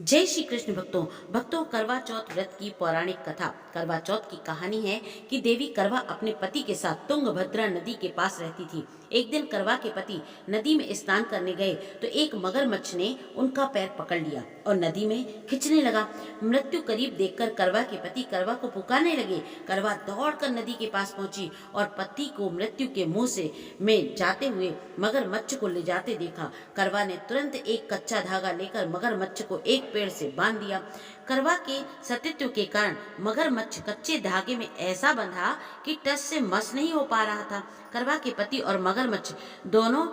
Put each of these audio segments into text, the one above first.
जय श्री कृष्ण भक्तों। करवा चौथ व्रत की पौराणिक कथा। करवा चौथ की कहानी है कि देवी करवा अपने पति के साथ तुंगभद्रा नदी के पास रहती थी। एक दिन करवा के पति नदी में स्नान करने गए तो एक मगरमच्छ ने उनका पैर पकड़ लिया और नदी में खींचने लगा। मृत्यु करीब देखकर करवा के पति करवा को पुकारने लगे। करवा दौड़कर नदी के पास पहुंची और पति को मृत्यु के मुंह से में जाते हुए मगरमच्छ को ले जाते देखा। करवा ने तुरंत एक कच्चा धागा लेकर मगरमच्छ को एक पेड़ से बांध दिया। करवा के सतीत्व के कारण मगरमच्छ कच्चे धागे में ऐसा बंधा कि टस से मस नहीं हो पा रहा था। करवा के पति और मगरमच्छ दोनों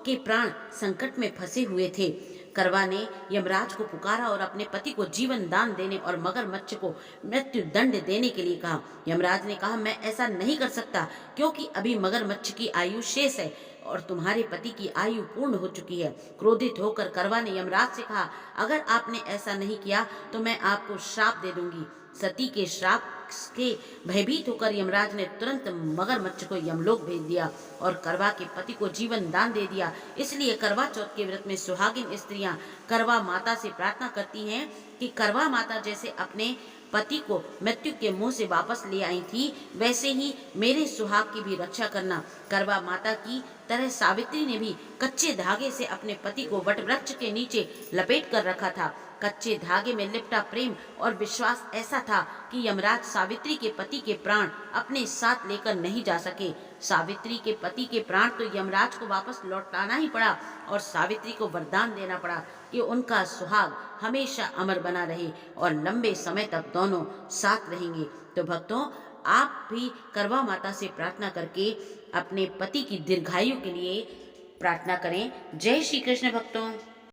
के प्राण संकट में फंसे हुए थे। करवा ने यमराज को पुकारा और अपने पति को जीवन दान देने और मगरमच्छ को मृत्यु दंड देने के लिए कहा। यमराज ने कहा, मैं ऐसा नहीं कर सकता क्योंकि अभी मगरमच्छ की आयु शेष है और तुम्हारे पति की आयु पूर्ण हो चुकी है। क्रोधित होकर करवा ने यमराज से कहा, अगर आपने ऐसा नहीं किया तो मैं आपको श्राप दे दूंगी। सती के श्राप के भयभीत होकर यमराज ने तुरंत मगरमच्छ को यमलोक भेज दिया और करवा के पति को जीवन दान दे दिया। इसलिए करवा चौथ के व्रत में सुहागिन स्त्रियां करवा माता से प्रार्थना करती हैं कि करवा माता जैसे अपने पति को मृत्यु के मुंह से वापस ले आई थी, वैसे ही मेरे सुहाग की भी रक्षा करना। करवा माता की तरह सावित्री ने भी कच्चे धागे से अपने पति को वटवृक्ष के नीचे लपेट कर रखा था। कच्चे धागे में लिपटा प्रेम और विश्वास ऐसा था कि यमराज सावित्री के पति के प्राण अपने साथ लेकर नहीं जा सके। सावित्री के पति के प्राण तो यमराज को वापस लौटाना ही पड़ा और सावित्री को वरदान देना पड़ा कि उनका सुहाग हमेशा अमर बना रहे और लंबे समय तक दोनों साथ रहेंगे। तो भक्तों, आप भी करवा माता से प्रार्थना करके अपने पति की दीर्घायु के लिए प्रार्थना करें। जय श्री कृष्ण भक्तों।